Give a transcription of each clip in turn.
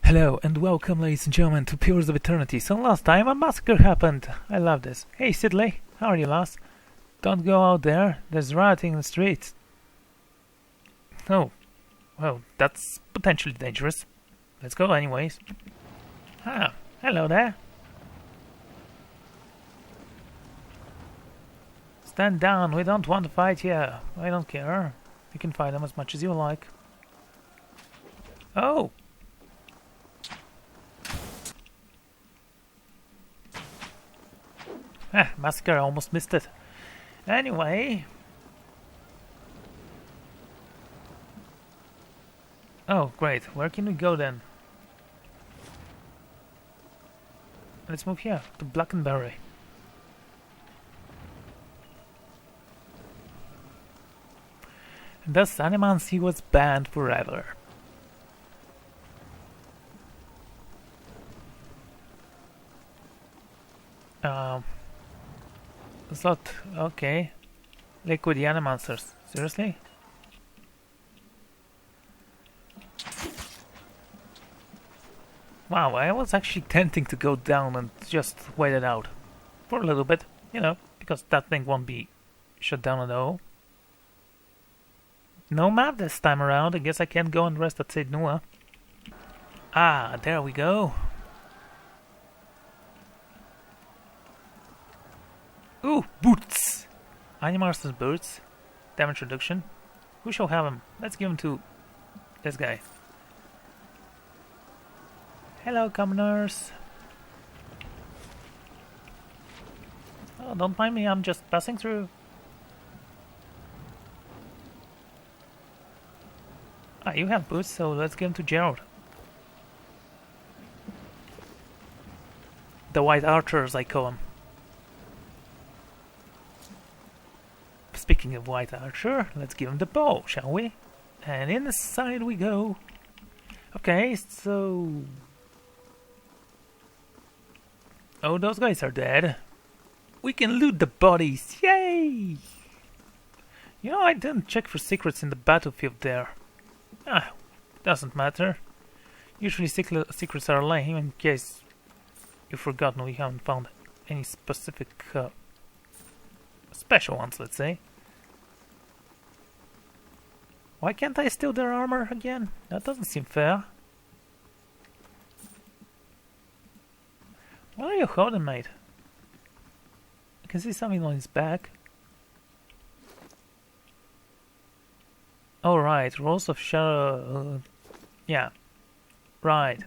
Hello and welcome, ladies and gentlemen, to Pillars of Eternity. So last time a massacre happened. I love this. Hey Sidley, how are you, lass? Don't go out there. There's rioting in the streets. Oh, well, that's potentially dangerous. Let's go anyways. Ah, hello there. Stand down. We don't want to fight here. I don't care. You can fight them as much as you like. Oh. Ah, massacre, I almost missed it. Anyway. Oh, great. Where can we go then? Let's move here, to Blackenberry. And thus Animancy was banned forever. Slot, okay. Liquid Animancers. Seriously? Wow, I was actually tempting to go down and just wait it out. For a little bit, you know, because that thing won't be shut down at all. No map this time around. I guess I can't go and rest at St. Noah. Ah, there we go. Ooh, boots! Animaster's boots. Damage reduction. Who shall have him? Let's give him to this guy. Hello, commoners. Oh, don't mind me, I'm just passing through. Ah, you have boots, so let's give him to Gerald. The White Archers, I call him. Speaking of White Archer, let's give him the bow, shall we? And inside we go. Okay, so... Oh, those guys are dead. We can loot the bodies, yay! You know, I didn't check for secrets in the battlefield there. Ah, doesn't matter. Usually secrets are lame, in case you've forgotten we haven't found any specific special ones, let's say. Why can't I steal their armor again? That doesn't seem fair. What are you holding, mate? I can see something on his back. Oh right, Rolls of Shadow... yeah. Right.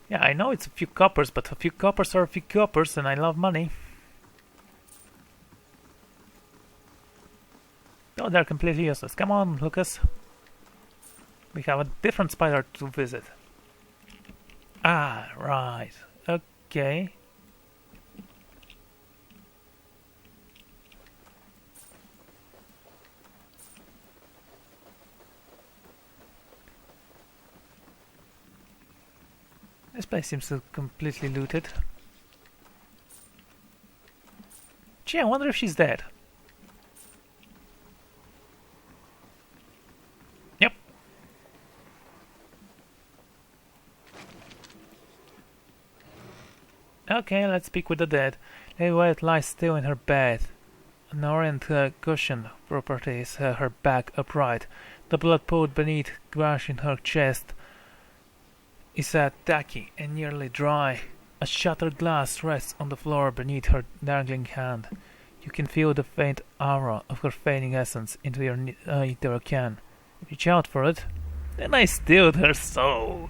Yeah, I know it's a few coppers, but a few coppers are a few coppers, and I love money. Oh, they're completely useless. Come on, Lucas. We have a different spider to visit. Ah, right. Okay. This place seems so completely looted. Gee, I wonder if she's dead. Yep. Okay, let's speak with the dead. Lady White lies still in her bed. An orient cushion properties her back upright. The blood pool beneath gash in her chest is tacky and nearly dry. A shattered glass rests on the floor beneath her dangling hand. You can feel the faint aura of her fading essence into your can. Reach out for it, then I stealed her soul.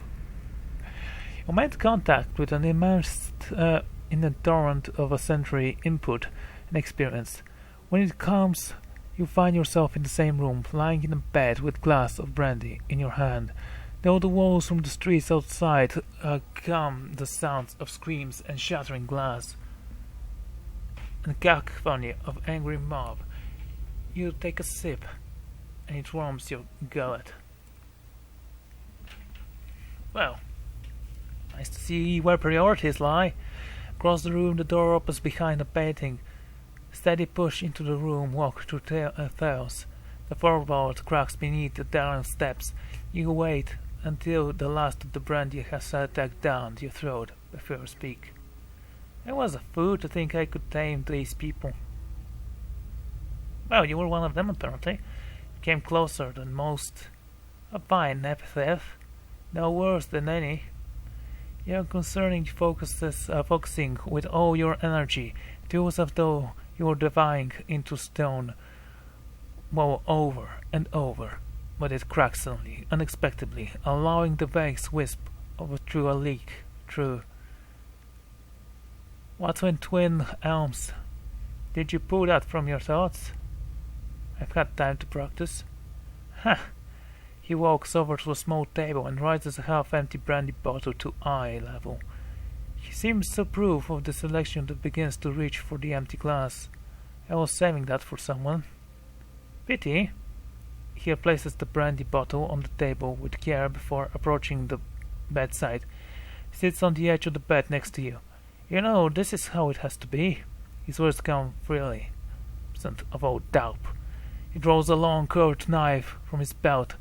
You made contact with an immersed in the torrent of a century input and experience. When it comes, you find yourself in the same room, lying in a bed with a glass of brandy in your hand. Though the walls from the streets outside come the sounds of screams and shattering glass, and cacophony of angry mob. You take a sip, and it warms your gullet. Well, nice to see where priorities lie. Across the room, the door opens behind a painting Steady push into the room, walk through chaos. The floorboard cracks beneath the darling steps. You wait until the last of the brandy has settled down your throat before you speak. I was a fool to think I could tame these people. Well, you were one of them, apparently. You came closer than most. A fine epithet. No worse than any. You're focusing with all your energy. It feels as though you're diving into stone. Well, over and over. But it cracks suddenly, unexpectedly, allowing the vague wisp of through a leak. Through. What's in Twin Elms? Did you pull that from your thoughts? I've had time to practice. Ha! He walks over to a small table and raises a half-empty brandy bottle to eye level. He seems so proof of the selection that begins to reach for the empty glass. I was saving that for someone. Pity. He places the brandy bottle on the table with care before approaching the bedside. He sits on the edge of the bed next to you. You know, this is how it has to be. His words come freely, absent of all doubt. He draws a long curved knife from his belt,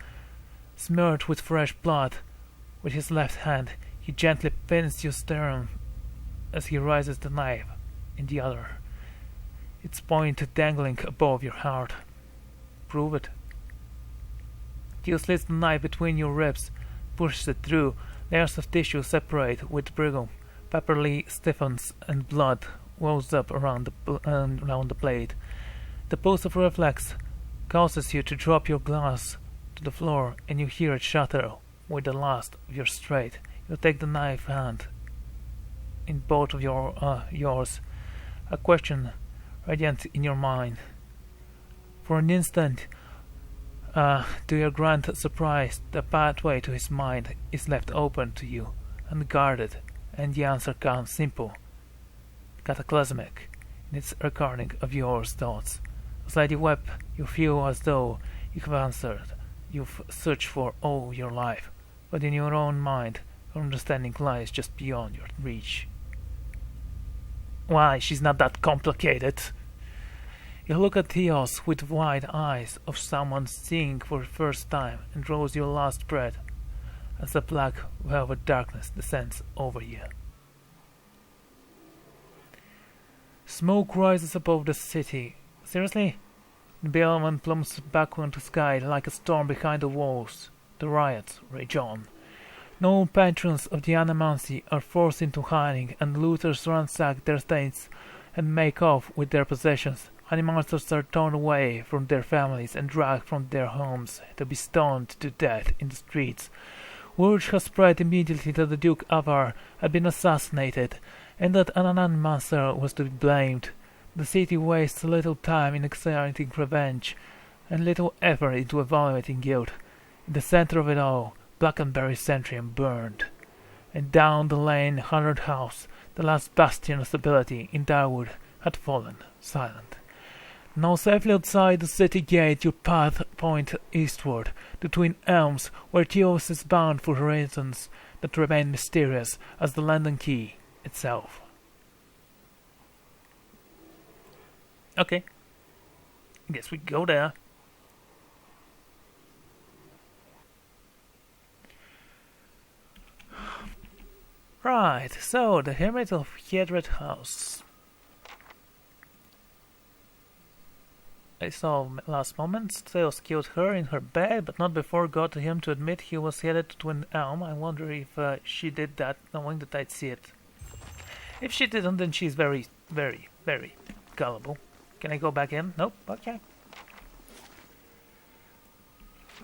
smeared with fresh blood. With his left hand, he gently pins your sternum as he raises the knife in the other, its point dangling above your heart. Prove it. He slits the knife between your ribs, pushes it through. Layers of tissue separate with brittle. Pepperly stiffens and blood wells up around the blade. The pulse of reflex causes you to drop your glass to the floor, and you hear it shatter with the last of your straight. You take the knife hand in both of yours, a question radiant in your mind. For an instant, to your grand surprise, the pathway to his mind is left open to you, unguarded, and the answer comes simple, cataclysmic, in its recording of your thoughts. As Lady Webb, you feel as though you have answered you've searched for all your life, but in your own mind, her understanding lies just beyond your reach. Why, she's not that complicated. You look at Theos with wide eyes of someone seeing for the first time and draws your last breath as the black velvet darkness descends over you. Smoke rises above the city. Seriously? The bellman plumbs back into the sky like a storm behind the walls. The riots rage on. No patrons of the Anamancy are forced into hiding, and looters ransack their estates and make off with their possessions. Animators are torn away from their families and dragged from their homes to be stoned to death in the streets. Word has spread immediately that the Duke Avar had been assassinated, and that an Animator was to be blamed. The city wastes little time in exerting revenge, and little effort into evaluating guilt. In the center of it all, Blackenberry Sentry burned, and down the lane 100 House, the last bastion of stability in Darwood, had fallen silent. Now safely outside the city gate, your path points eastward, to Twin Elms, where Theos is bound for reasons that remain mysterious as the London Key itself. Okay. I guess we go there. Right, so the Hermit of Hedred House. I saw last moment, Theos killed her in her bed, but not before got him to admit he was headed to Twin Elm. I wonder if she did that knowing that I'd see it. If she didn't, then she's very, very, very gullible. Can I go back in? Nope, okay.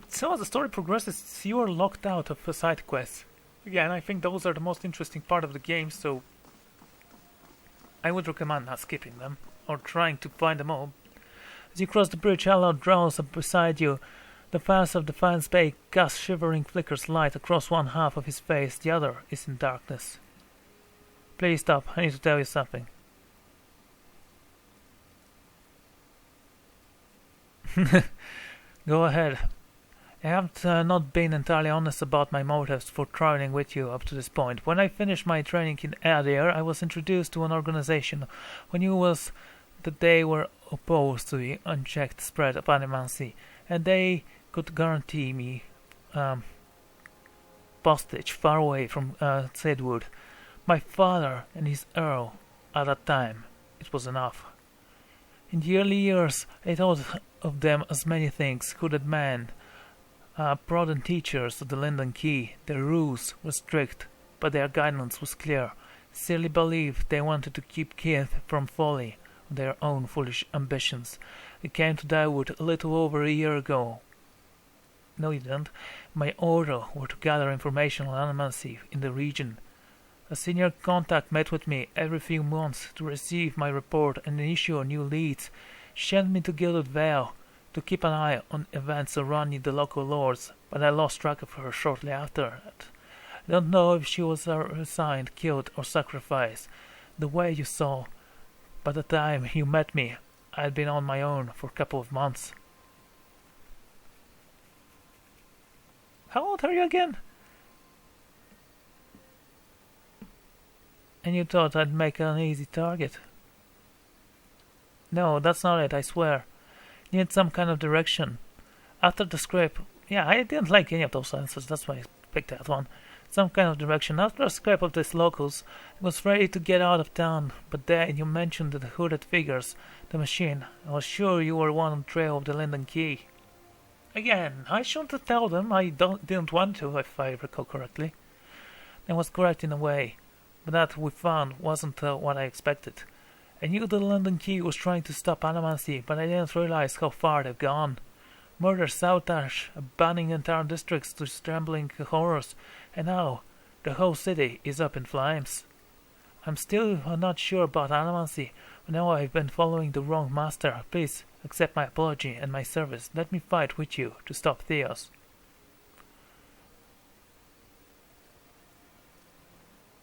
So as the story progresses, you are locked out of side quests. Again, I think those are the most interesting part of the game, so I would recommend not skipping them, or trying to find them all. As you cross the bridge, Allard draws up beside you. The face of the Defiance Bay casts shivering flickers light across one half of his face, the other is in darkness. Please stop, I need to tell you something. Go ahead. I have not been entirely honest about my motives for traveling with you up to this point. When I finished my training in Adir, I was introduced to an organization. When you was that they were opposed to the unchecked spread of animosity, and they could guarantee me postage far away from Sedwood. My father and his earl at that time, it was enough. In the early years, I thought of them as many things: hooded men, prudent teachers of the Linden Key. Their rules were strict, but their guidance was clear. Sincerely believed they wanted to keep Keith from folly, their own foolish ambitions. They came to Dyewood a little over a year ago. No, you didn't. My order were to gather information on animosity in the region. A senior contact met with me every few months to receive my report and issue new leads. She sent me to Gilded Vale to keep an eye on events surrounding the local lords, but I lost track of her shortly after that. I don't know if she was resigned, killed, or sacrificed. The way you saw, by the time you met me, I had been on my own for a couple of months. How old are you again? And you thought I'd make an easy target? No, that's not it, I swear. You need some kind of direction. After the scrape... Yeah, I didn't like any of those answers, that's why I picked that one. Some kind of direction. After a scrape of these locals, I was ready to get out of town, but then you mentioned the hooded figures, the machine. I was sure you were one on the trail of the Linden Key. Again, I shouldn't have told them. I didn't want to, if I recall correctly. I was correct in a way, but that we found wasn't what I expected. I knew the Linden Key was trying to stop animosity, but I didn't realize how far they've gone. Murder, sabotage, abandoning entire districts to trembling horrors, and now the whole city is up in flames. I'm still not sure about animosity, but now I've been following the wrong master. Please accept my apology and my service. Let me fight with you to stop Theos.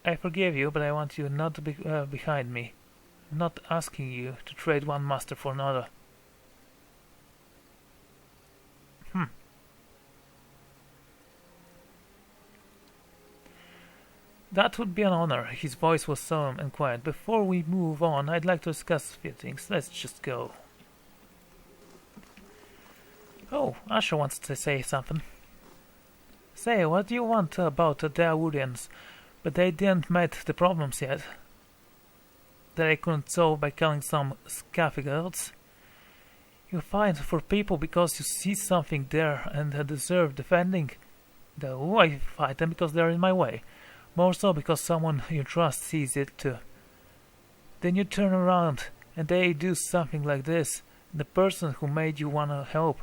I forgive you, but I want you not to be behind me. I'm not asking you to trade one master for another. That would be an honor. His voice was solemn and quiet. Before we move on, I'd like to discuss a few things. Let's just go. Oh, Asher wants to say something. Say, what do you want about the Dyewoodians? But they didn't met the problems yet. That I couldn't solve by killing some scaffolds. You fight for people because you see something there and deserve defending. Though I fight them because they're in my way. More so because someone you trust sees it too. Then you turn around and they do something like this. The person who made you wanna help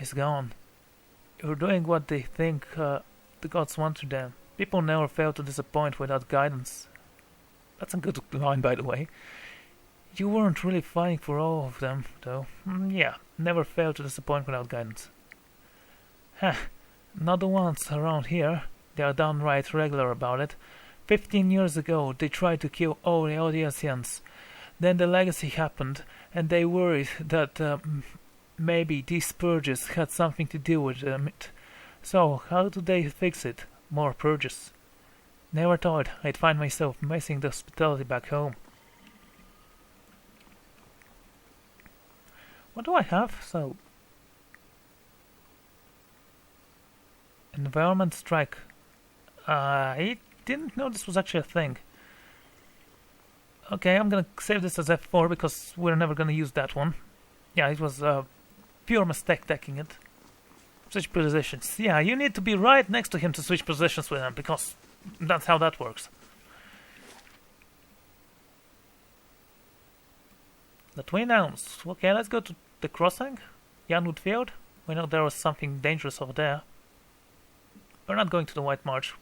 is gone. You're doing what they think the gods want to them. People never fail to disappoint without guidance. That's a good line, by the way. You weren't really fighting for all of them, though. Yeah, never fail to disappoint without guidance. Huh, not the ones around here. They are downright regular about it. 15 years ago, they tried to kill all the Odysseans. Then the legacy happened, and they worried that maybe these purges had something to do with it. So, how do they fix it? More purges. Never thought I'd find myself missing the hospitality back home. What do I have? So, environment strike. I didn't know this was actually a thing. Okay, I'm gonna save this as F4 because we're never gonna use that one. Yeah, it was a pure mistake taking it. Switch positions. Yeah, you need to be right next to him to switch positions with him because that's how that works. The Twin Elms. Okay, let's go to the crossing. Yanwood Field. We know there was something dangerous over there. We're not going to the White March.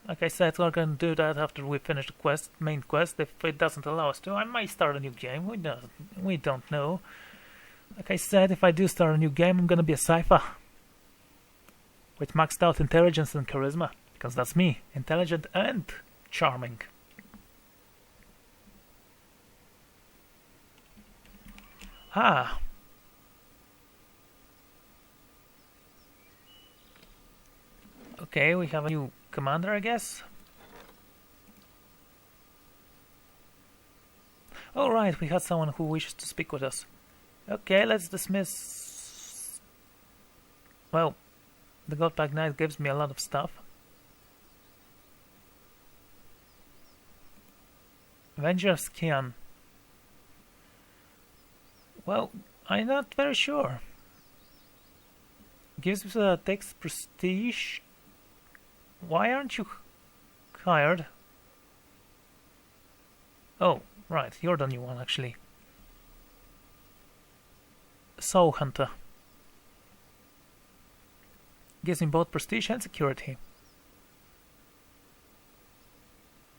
Like I said, we're going to do that after we finish the quest, main quest. If it doesn't allow us to, I might start a new game. We don't know. Like I said, if I do start a new game, I'm going to be a Sypha. With maxed out intelligence and charisma. Because that's me. Intelligent and charming. Ah. Okay, we have a new commander, I guess. Alright, we had someone who wishes to speak with us. Okay, let's dismiss... Well, the Goldpack Knight gives me a lot of stuff. Avengers Kian. Well, I'm not very sure. Gives takes prestige. Why aren't you hired? Oh, right, you're the new one actually. Soul Hunter. Gives me both prestige and security.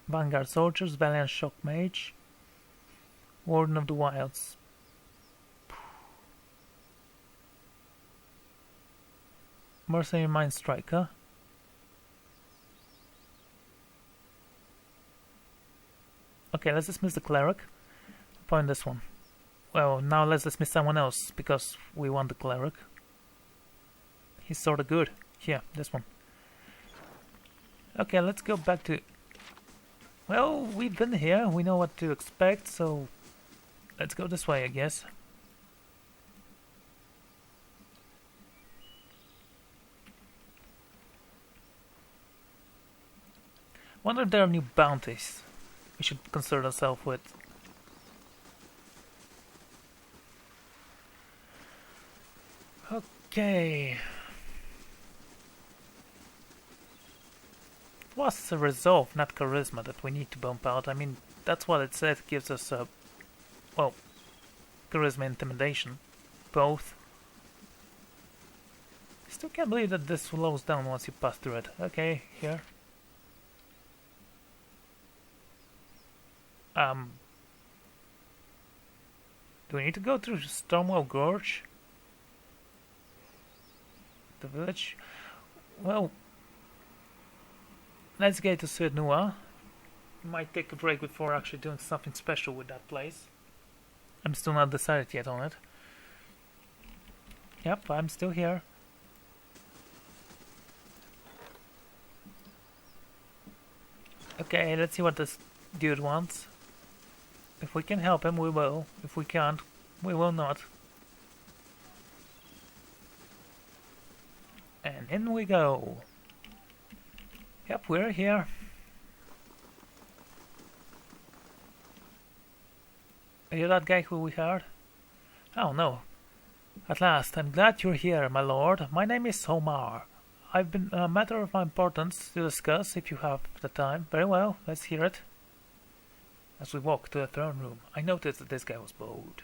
Vanguard Soldiers, Valiant Shock Mage, Warden of the Wilds. Mercenary Mind Striker. Okay, let's dismiss the Cleric. Point this one. Well, now let's dismiss someone else, because we want the Cleric. He's sorta good. Yeah, this one. Okay, let's go back to... Well, we've been here, we know what to expect, so... Let's go this way, I guess. Wonder if there are new bounties we should concern ourselves with. Okay. It was a resolve, not charisma, that we need to bump out. I mean, that's what it said. It gives us a... well, charisma, intimidation. Both. Still can't believe that this slows down once you pass through it. Okay, here. Do we need to go through Stormwell Gorge? The village? Well, let's get to Sud Nua. Might take a break before actually doing something special with that place. I'm still not decided yet on it. Yep, I'm still here. Okay, let's see what this dude wants. If we can help him, we will. If we can't, we will not. And in we go. Yep, we're here. Are you that guy who we heard? Oh no. At last, I'm glad you're here, my lord. My name is Omar. I've been a matter of importance to discuss if you have the time. Very well, let's hear it. As we walk to the throne room, I noticed that this guy was bold.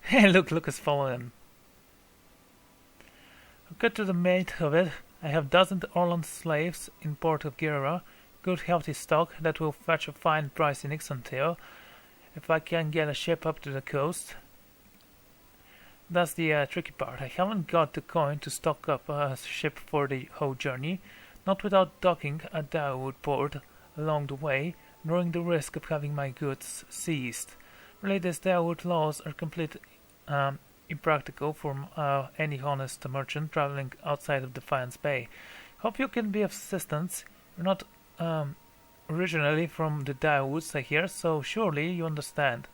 Hey, look has fallen. I'll get to the meat of it. I have dozens of Orlan slaves in port of Girra, good healthy stock that will fetch a fine price in Ixantil, if I can get a ship up to the coast. That's the tricky part. I haven't got the coin to stock up a ship for the whole journey, not without docking at Dawood port along the way, knowing the risk of having my goods seized. Really, these Dawood laws are completely impractical for any honest merchant traveling outside of Defiance Bay. Hope you can be of assistance. You're not originally from the Dawoods, I hear, so surely you understand.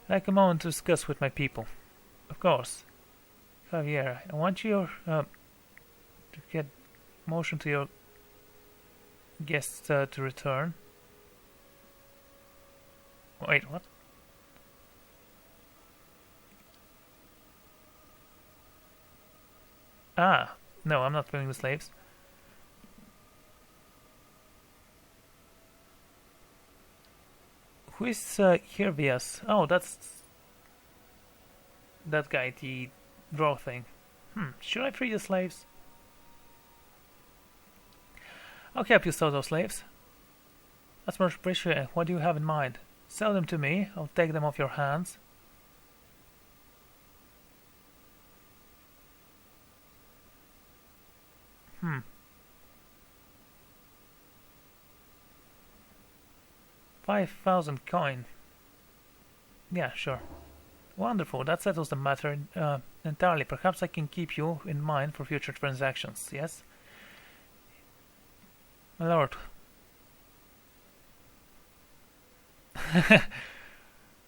I'd like a moment to discuss with my people. Of course. Javier, I want you to get motion to your guests to return. Wait, what? Ah, no, I'm not filling the slaves. Who is Herbias? Oh, that's that guy, the draw thing. Should I free the slaves? I'll help you sell those slaves. That's much appreciated. What do you have in mind? Sell them to me. I'll take them off your hands. Hmm. 5,000 coin. Yeah, sure. Wonderful, that settles the matter entirely. Perhaps I can keep you in mind for future transactions, yes? My lord.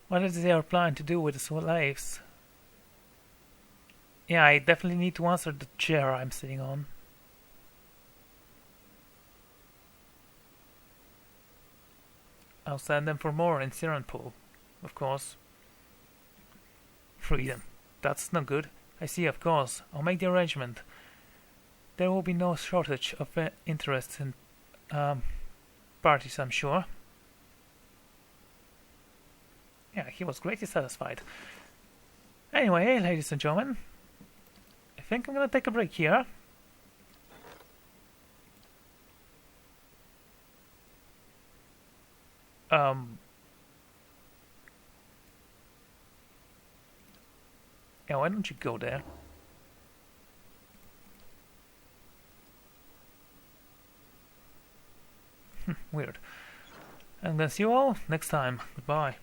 What is their plan to do with the slaves? Yeah, I definitely need to answer the chair I'm sitting on. I'll send them for more in Siranpool, of course. Freedom. That's no good. I see, of course. I'll make the arrangement. There will be no shortage of interest in parties, I'm sure. Yeah, he was greatly satisfied. Anyway, ladies and gentlemen, I think I'm gonna take a break here. Yeah, why don't you go there? Weird. And then see you all next time. Goodbye.